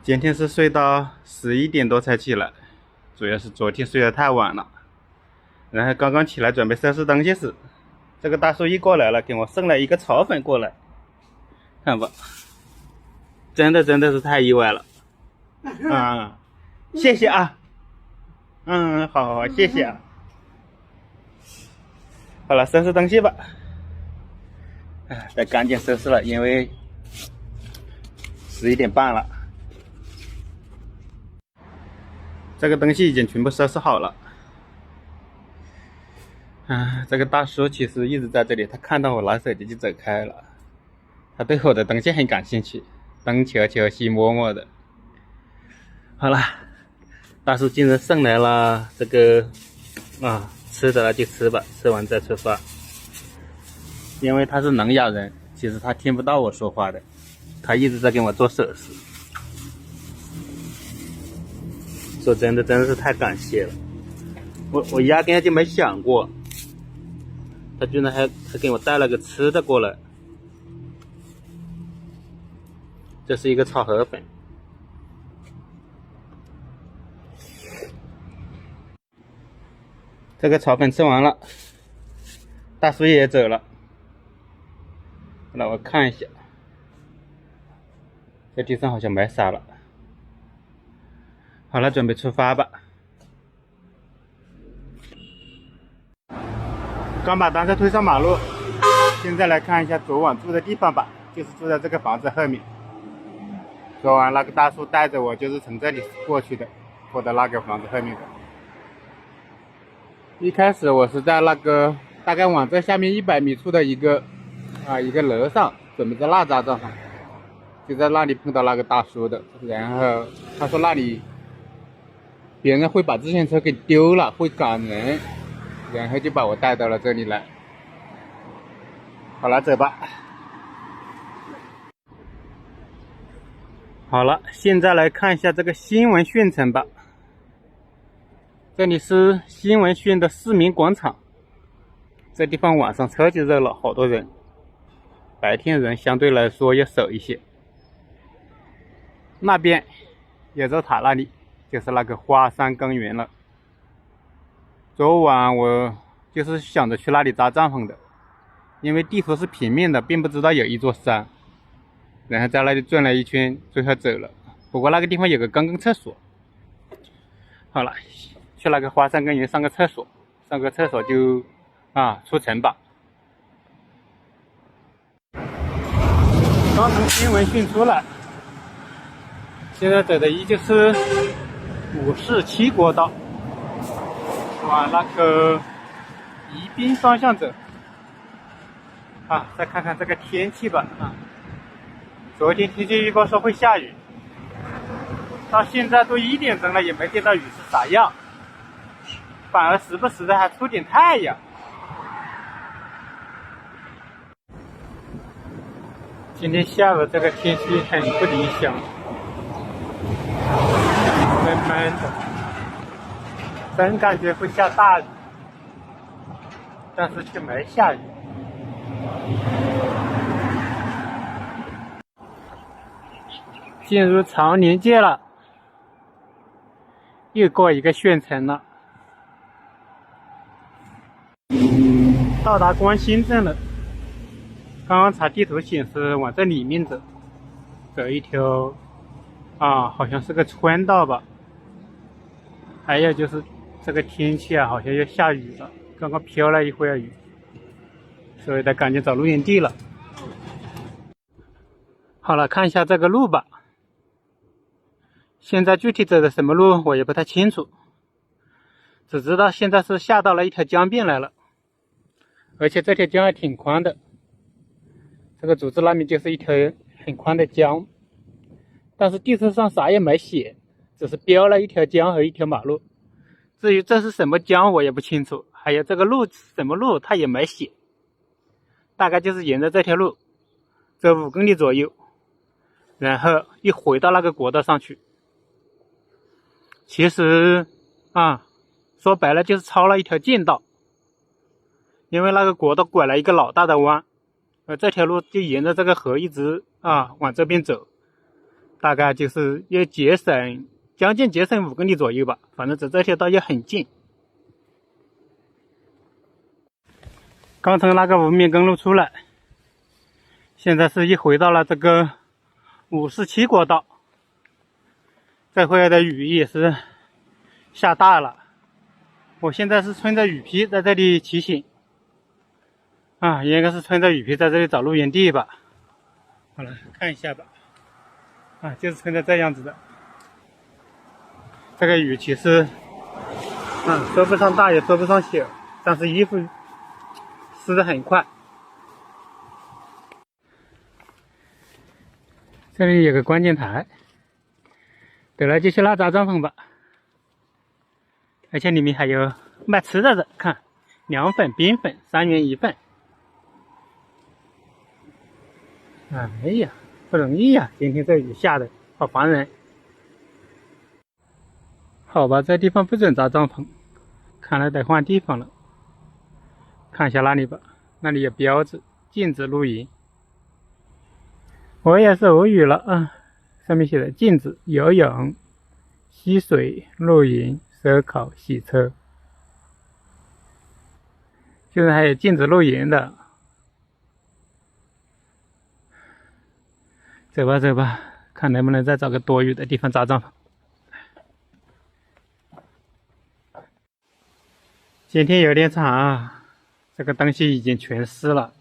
今天是睡到11点多才起来，主要是昨天睡得太晚了。然后刚刚起来准备收拾东西时，这个大叔一过来了，给我送了一个炒粉过来，看吧，真的是太意外了。谢谢啊。好，谢谢啊。好了，收拾东西吧。得赶紧收拾了，因为11点半了。这个东西已经全部收拾好了。这个大叔其实一直在这里，他看到我拿手机就走开了。他对我的东西很感兴趣，东瞧瞧西摸摸的。好了，大叔竟然送来了这个吃的了就吃吧，吃完再出发。因为他是聋哑人，其实他听不到我说话的，他一直在跟我做手势。说真的是太感谢了，我压根就没想过，他居然还给我带了个吃的过来。这是一个炒河粉。这个炒粉吃完了，大叔也走了。让我看一下，这地上好像没啥了。好了，准备出发吧。刚把单车推上马路，现在来看一下昨晚住的地方吧，就是住在这个房子后面。昨晚那个大叔带着我就是从这里过去的，过到那个房子后面的。一开始我是在那个大概往这下面100米处的一个楼上，准备在那扎帐篷，就在那里碰到那个大叔的。然后他说那里别人会把自行车给丢了，会赶人，然后就把我带到了这里来。好了，走吧。好了，现在来看一下这个新闻县城吧。这里是新闻县的市民广场，这地方晚上超级热闹，好多人。白天人相对来说要少一些。那边野洲塔那里就是那个花山公园了。昨晚我就是想着去那里扎帐篷的，因为地图是平面的，并不知道有一座山，然后在那里转了一圈，最后走了。不过那个地方有个公共厕所。好了，去那个花山公园上个厕所，上个厕所就出城吧。刚从新闻县出来，现在走的依旧是547国道，往那个宜宾方向走。再看看这个天气吧。昨天天气预报说会下雨，到现在都1点钟了，也没见到雨是啥样，反而时不时的还出点太阳。今天下午这个天气很不理想，闷闷的，真感觉会下大雨，但是却没下雨。进入长宁街了，又过一个县城了，到达关心镇了。刚刚查地图显示往这里面走，走一条好像是个村道吧。还有就是这个天气好像要下雨了，刚刚飘了一会儿雨，所以得赶紧找露营地了。好了，看一下这个路吧。现在具体走的什么路我也不太清楚，只知道现在是下到了一条江边来了，而且这条江还挺宽的。这个组织那边就是一条很宽的江，但是地图上啥也没写，只是标了一条江和一条马路。至于这是什么江我也不清楚，还有这个路什么路他也没写，大概就是沿着这条路走5公里左右，然后一回到那个国道上去。其实说白了就是抄了一条近道，因为那个国道拐了一个老大的弯，而这条路就沿着这个河一直往这边走，大概就是也将近节省5公里左右吧，反正在这条道也很近。刚从那个无名公路出来，现在是回到了这个57国道。这回的雨也是下大了，我现在是穿着雨披在这里骑行啊，应该是穿着雨披在这里找露营地吧。好了，看一下吧。啊，就是穿着这样子的。这个雨其实说不上大也说不上小，但是衣服湿得很快。这里有个观景台，得了就去那扎帐篷吧。而且里面还有卖吃的，看凉粉、冰粉3元1份。哎呀，不容易呀！今天这雨下的好烦人。好吧，这地方不准扎帐篷，看来得换地方了。看一下那里吧，那里有标志，禁止露营。我也是无语了啊！上面写的禁止游泳、嬉水、露营、烧烤、洗车，居然还有禁止露营的。走吧走吧，看能不能再找个多雨的地方扎帐篷。今天有点惨啊，这个东西已经全湿了。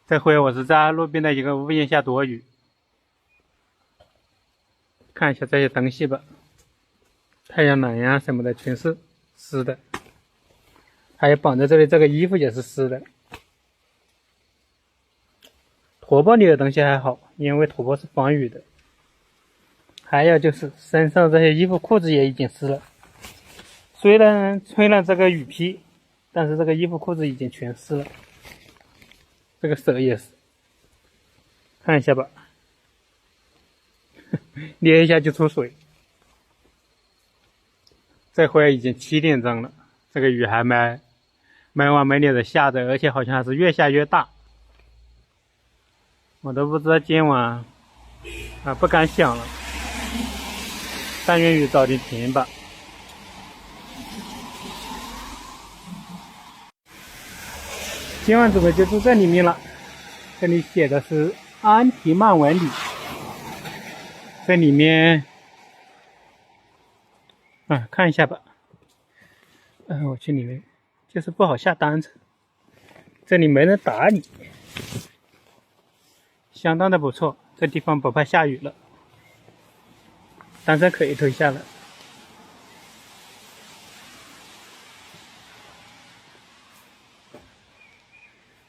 这回我是在路边的一个屋檐下躲雨。看一下这些东西吧，太阳能呀什么的全是湿的，还有绑在这里这个衣服也是湿的。拖把里的东西还好，因为拖把是防雨的。还有就是身上这些衣服裤子也已经湿了，虽然穿了这个雨披，但是这个衣服裤子已经全湿了。这个手也是，看一下吧，捏一下就出水。这会已经7点钟了，这个雨还没完没了的下着，而且好像还是越下越大。我都不知道今晚不敢想了，但愿雨早点停吧。今晚准备就住这里面了，这里写的是安提曼文旅，这里面看一下吧。我去里面，就是不好下单车，这里没人打理，相当的不错，这地方不怕下雨了，单车可以推下来。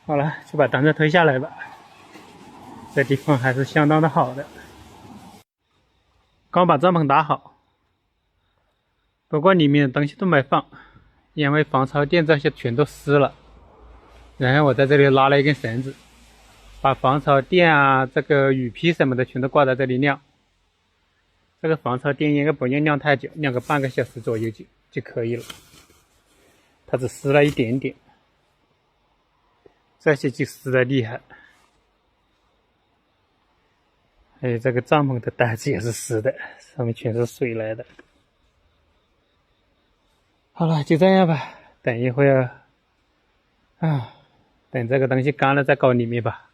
好了，就把单车推下来吧，这地方还是相当的好的。刚把帐篷打好，不过里面的东西都没放，因为防潮垫这些全都湿了。然后我在这里拉了一根绳子，把防潮垫啊、这个雨披什么的全都挂在这里晾。这个防潮垫应该不用晾太久，晾个半个小时左右就可以了。它只湿了一点点，这些就湿的厉害。还有这个帐篷的袋子也是湿的，上面全是水来的。好了，就这样吧，等一会儿等这个东西干了再搞里面吧。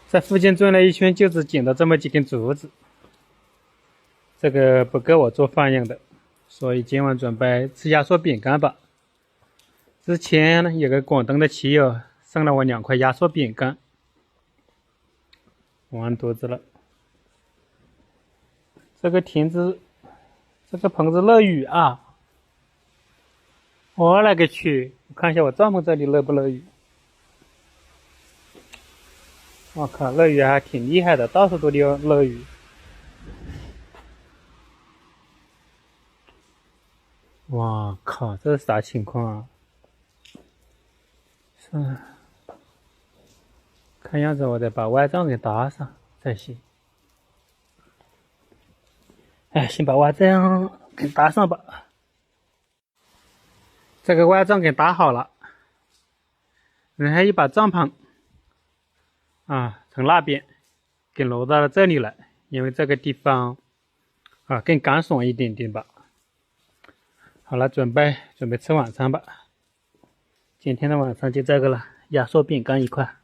在附近转了一圈，就只捡到这么几根竹子，这个不够我做饭用的，所以今晚准备吃压缩饼干吧。之前呢，有个广东的骑友送了我2块压缩饼干，完犊子了。这个棚子漏雨啊！我勒个去！我看一下我帐篷这里漏不漏雨。我靠，漏雨还挺厉害的，到处都有漏雨。哇靠，这是啥情况啊？看样子我得把外帐给搭上才行。先把外帐给搭上吧。这个外帐给搭好了，然后一把帐篷从那边给挪到了这里来，因为这个地方啊更干爽一点点吧。好了，准备吃晚餐吧。今天的晚餐就这个了，压缩饼干1块。